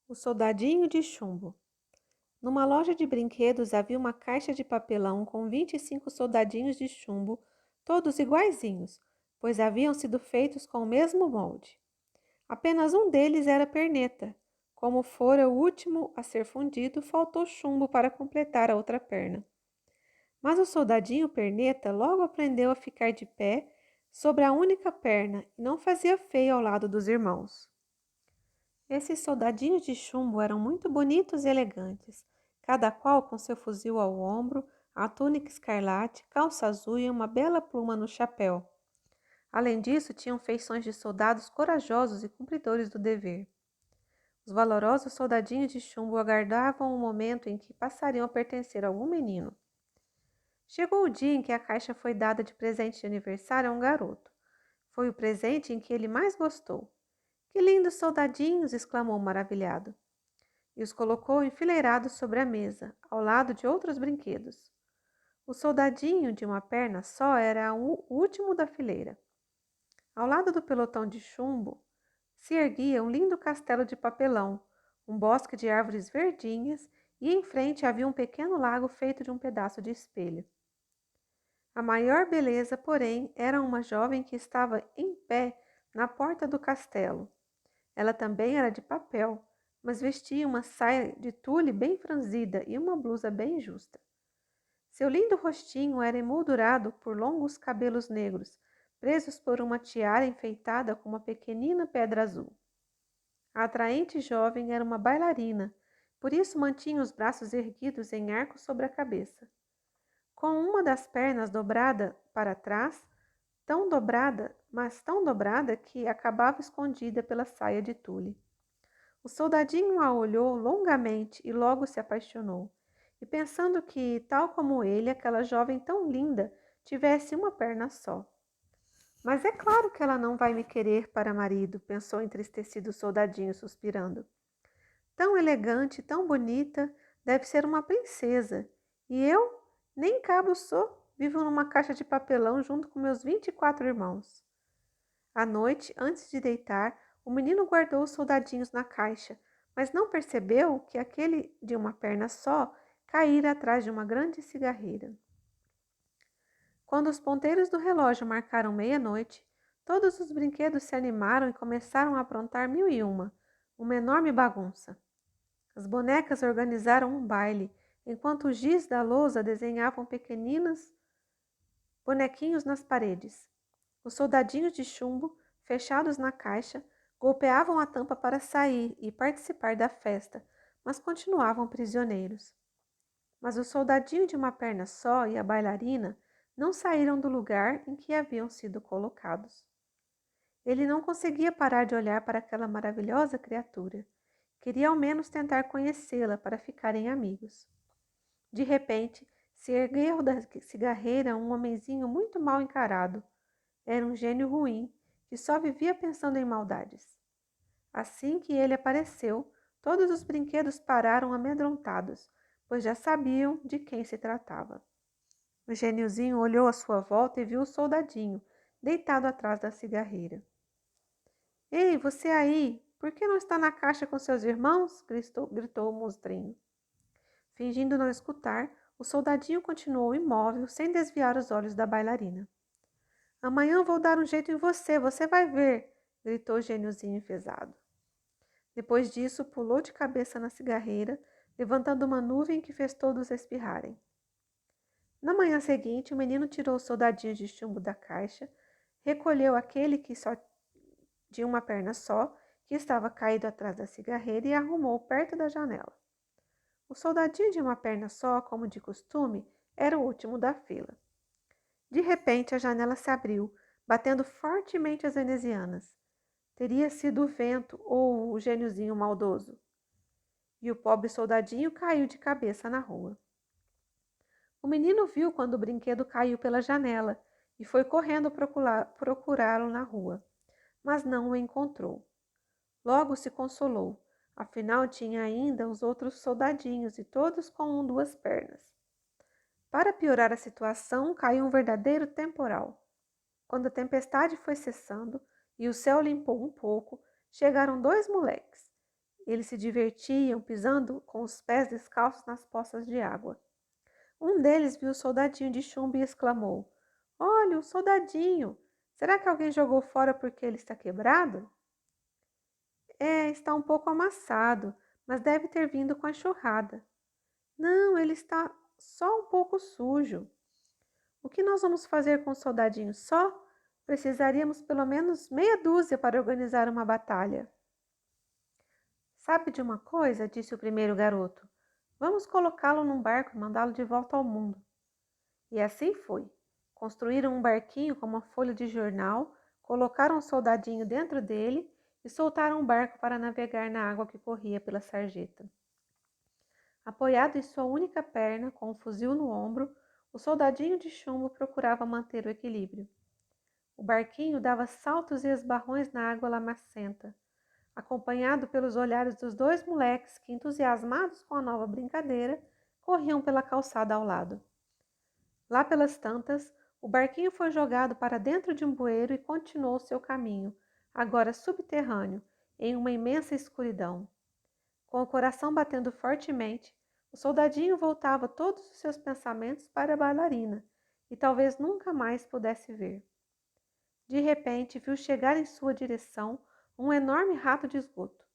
O soldadinho de chumbo. Numa loja de brinquedos havia uma caixa de papelão com 25 soldadinhos de chumbo, todos iguaizinhos, pois haviam sido feitos com o mesmo molde. Apenas um deles era perneta. Como fora o último a ser fundido, faltou chumbo para completar a outra perna. Mas o soldadinho perneta logo aprendeu a ficar de pé sobre a única perna e não fazia feio ao lado dos irmãos. Esses soldadinhos de chumbo eram muito bonitos e elegantes, cada qual com seu fuzil ao ombro, a túnica escarlate, calça azul e uma bela pluma no chapéu. Além disso, tinham feições de soldados corajosos e cumpridores do dever. Os valorosos soldadinhos de chumbo aguardavam o momento em que passariam a pertencer a algum menino. Chegou o dia em que a caixa foi dada de presente de aniversário a um garoto. Foi o presente em que ele mais gostou. "Que lindos soldadinhos!" exclamou maravilhado, e os colocou enfileirados sobre a mesa, ao lado de outros brinquedos. O soldadinho de uma perna só era o último da fileira. Ao lado do pelotão de chumbo se erguia um lindo castelo de papelão, um bosque de árvores verdinhas, e em frente havia um pequeno lago feito de um pedaço de espelho. A maior beleza, porém, era uma jovem que estava em pé na porta do castelo. Ela também era de papel, mas vestia uma saia de tule bem franzida e uma blusa bem justa. Seu lindo rostinho era emoldurado por longos cabelos negros, presos por uma tiara enfeitada com uma pequenina pedra azul. A atraente jovem era uma bailarina, por isso mantinha os braços erguidos em arco sobre a cabeça. Com uma das pernas dobrada para trás, tão dobrada, mas tão dobrada que acabava escondida pela saia de tule. O soldadinho a olhou longamente e logo se apaixonou, e pensando que, tal como ele, aquela jovem tão linda tivesse uma perna só. "Mas é claro que ela não vai me querer para marido", pensou entristecido o soldadinho, suspirando. "Tão elegante, tão bonita, deve ser uma princesa. E eu? Nem cabo sou, vivo numa caixa de papelão junto com meus 24 irmãos." À noite, antes de deitar, o menino guardou os soldadinhos na caixa, mas não percebeu que aquele de uma perna só caíra atrás de uma grande cigarreira. Quando os ponteiros do relógio marcaram meia-noite, todos os brinquedos se animaram e começaram a aprontar mil e uma enorme bagunça. As bonecas organizaram um baile, enquanto os giz da lousa desenhavam pequeninos bonequinhos nas paredes. Os soldadinhos de chumbo, fechados na caixa, golpeavam a tampa para sair e participar da festa, mas continuavam prisioneiros. Mas o soldadinho de uma perna só e a bailarina não saíram do lugar em que haviam sido colocados. Ele não conseguia parar de olhar para aquela maravilhosa criatura. Queria ao menos tentar conhecê-la para ficarem amigos. De repente, se ergueu da cigarreira um homenzinho muito mal encarado. Era um gênio ruim, que só vivia pensando em maldades. Assim que ele apareceu, todos os brinquedos pararam amedrontados, pois já sabiam de quem se tratava. O gêniozinho olhou à sua volta e viu o soldadinho, deitado atrás da cigarreira. "Ei, você aí, por que não está na caixa com seus irmãos?" gritou o monstrinho. Fingindo não escutar, o soldadinho continuou imóvel, sem desviar os olhos da bailarina. "Amanhã vou dar um jeito em você, você vai ver", gritou o gêniozinho enfesado. Depois disso, pulou de cabeça na cigarreira, levantando uma nuvem que fez todos espirrarem. Na manhã seguinte, o menino tirou os soldadinhos de chumbo da caixa, recolheu aquele que só de uma perna só, que estava caído atrás da cigarreira, e arrumou perto da janela. O soldadinho de uma perna só, como de costume, era o último da fila. De repente, a janela se abriu, batendo fortemente as venezianas. Teria sido o vento ou o gêniozinho maldoso. E o pobre soldadinho caiu de cabeça na rua. O menino viu quando o brinquedo caiu pela janela e foi correndo procurá-lo na rua, mas não o encontrou. Logo se consolou, afinal tinha ainda os outros soldadinhos e todos com duas pernas. Para piorar a situação, caiu um verdadeiro temporal. Quando a tempestade foi cessando e o céu limpou um pouco, chegaram dois moleques. Eles se divertiam pisando com os pés descalços nas poças de água. Um deles viu o soldadinho de chumbo e exclamou: Olha, o soldadinho! Será que alguém jogou fora porque ele está quebrado? É, está um pouco amassado, mas deve ter vindo com a enxurrada. Não, ele está só um pouco sujo. O que nós vamos fazer com o soldadinho só? Precisaríamos pelo menos meia dúzia para organizar uma batalha. Sabe de uma coisa? Disse o primeiro garoto. Vamos colocá-lo num barco e mandá-lo de volta ao mundo. E assim foi. Construíram um barquinho com uma folha de jornal, colocaram um soldadinho dentro dele e soltaram um barco para navegar na água que corria pela sarjeta. Apoiado em sua única perna, com um fuzil no ombro, o soldadinho de chumbo procurava manter o equilíbrio. O barquinho dava saltos e esbarrões na água lamacenta, acompanhado pelos olhares dos dois moleques que, entusiasmados com a nova brincadeira, corriam pela calçada ao lado. Lá pelas tantas, o barquinho foi jogado para dentro de um bueiro e continuou seu caminho, agora subterrâneo, em uma imensa escuridão. Com o coração batendo fortemente, o soldadinho voltava todos os seus pensamentos para a bailarina, e talvez nunca mais pudesse ver. De repente, viu chegar em sua direção um enorme rato de esgoto,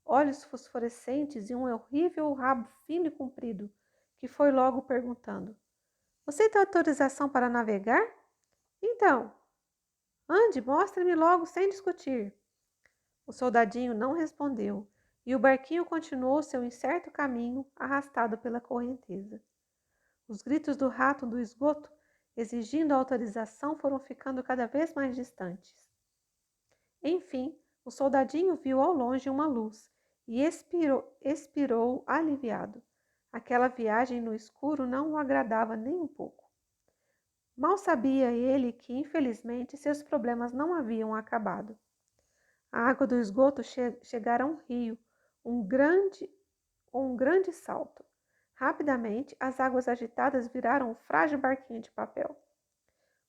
olhos fosforescentes e um horrível rabo fino e comprido, que foi logo perguntando: Você tem autorização para navegar? Então, ande, mostre-me logo sem discutir. O soldadinho não respondeu, e o barquinho continuou seu incerto caminho, arrastado pela correnteza. Os gritos do rato do esgoto, exigindo autorização, foram ficando cada vez mais distantes. Enfim, o soldadinho viu ao longe uma luz e expirou aliviado. Aquela viagem no escuro não o agradava nem um pouco. Mal sabia ele que, infelizmente, seus problemas não haviam acabado. A água do esgoto chegara a um rio, um grande salto. Rapidamente, as águas agitadas viraram um frágil barquinho de papel.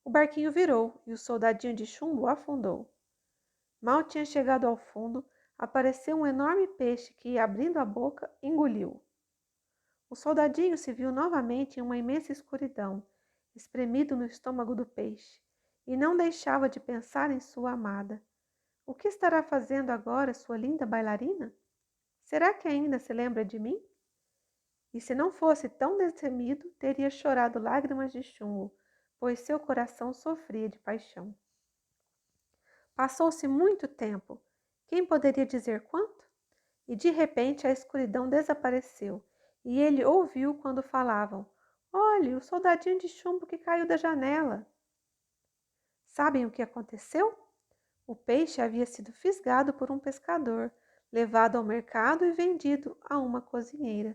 O barquinho virou e o soldadinho de chumbo afundou. Mal tinha chegado ao fundo, apareceu um enorme peixe que, abrindo a boca, engoliu. O soldadinho se viu novamente em uma imensa escuridão, espremido no estômago do peixe, e não deixava de pensar em sua amada. O que estará fazendo agora sua linda bailarina? Será que ainda se lembra de mim? E se não fosse tão destemido, teria chorado lágrimas de chumbo, pois seu coração sofria de paixão. Passou-se muito tempo, quem poderia dizer quanto? E de repente a escuridão desapareceu, e ele ouviu quando falavam: Olhe, o soldadinho de chumbo que caiu da janela. Sabem o que aconteceu? O peixe havia sido fisgado por um pescador, levado ao mercado e vendido a uma cozinheira.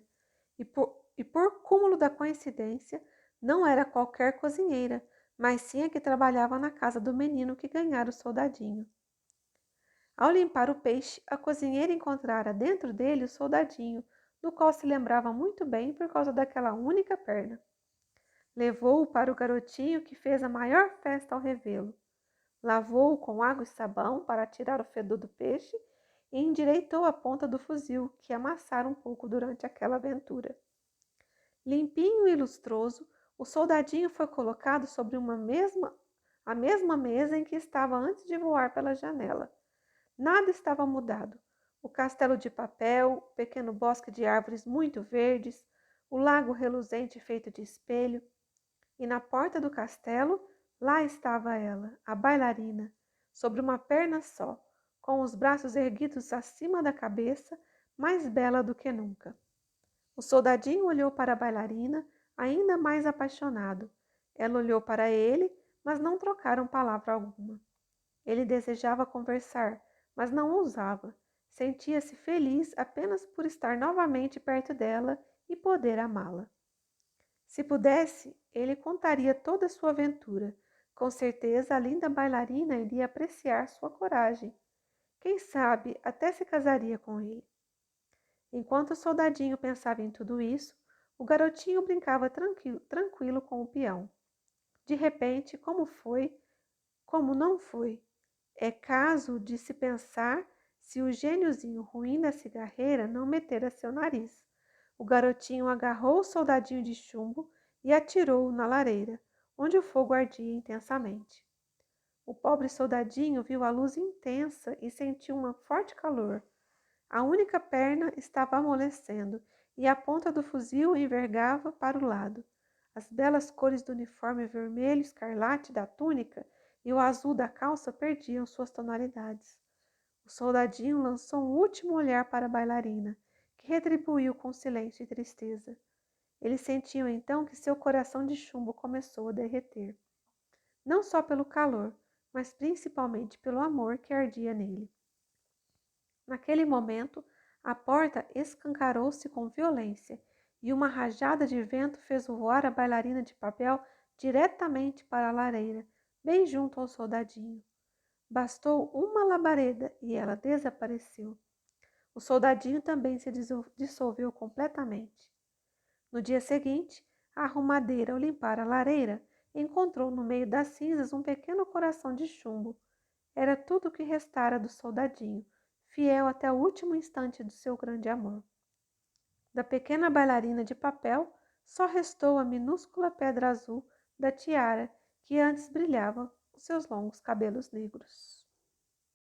E por cúmulo da coincidência, não era qualquer cozinheira, mas sim a que trabalhava na casa do menino que ganhara o soldadinho. Ao limpar o peixe, a cozinheira encontrara dentro dele o soldadinho, do qual se lembrava muito bem por causa daquela única perna. Levou-o para o garotinho, que fez a maior festa ao revê-lo. Lavou-o com água e sabão para tirar o fedor do peixe e endireitou a ponta do fuzil, que amassara um pouco durante aquela aventura. Limpinho e lustroso, o soldadinho foi colocado sobre a mesma mesa em que estava antes de voar pela janela. Nada estava mudado. O castelo de papel, o pequeno bosque de árvores muito verdes, o lago reluzente feito de espelho. E na porta do castelo, lá estava ela, a bailarina, sobre uma perna só, com os braços erguidos acima da cabeça, mais bela do que nunca. O soldadinho olhou para a bailarina, ainda mais apaixonado. Ela olhou para ele, mas não trocaram palavra alguma. Ele desejava conversar, mas não ousava. Sentia-se feliz apenas por estar novamente perto dela e poder amá-la. Se pudesse, ele contaria toda a sua aventura. Com certeza, a linda bailarina iria apreciar sua coragem. Quem sabe, até se casaria com ele. Enquanto o soldadinho pensava em tudo isso, o garotinho brincava tranquilo com o peão. De repente, como não foi? É caso de se pensar se o gêniozinho ruim da cigarreira não metera seu nariz. O garotinho agarrou o soldadinho de chumbo e atirou-o na lareira, onde o fogo ardia intensamente. O pobre soldadinho viu a luz intensa e sentiu um forte calor. A única perna estava amolecendo e a ponta do fuzil envergava para o lado. As belas cores do uniforme vermelho escarlate da túnica e o azul da calça perdiam suas tonalidades. O soldadinho lançou um último olhar para a bailarina, que retribuiu com silêncio e tristeza. Ele sentiu então que seu coração de chumbo começou a derreter. Não só pelo calor, mas principalmente pelo amor que ardia nele. Naquele momento, a porta escancarou-se com violência e uma rajada de vento fez voar a bailarina de papel diretamente para a lareira, bem junto ao soldadinho. Bastou uma labareda e ela desapareceu. O soldadinho também se dissolveu completamente. No dia seguinte, a arrumadeira, ao limpar a lareira, encontrou no meio das cinzas um pequeno coração de chumbo. Era tudo o que restara do soldadinho, fiel até o último instante do seu grande amor. Da pequena bailarina de papel, só restou a minúscula pedra azul da tiara que antes brilhava os seus longos cabelos negros.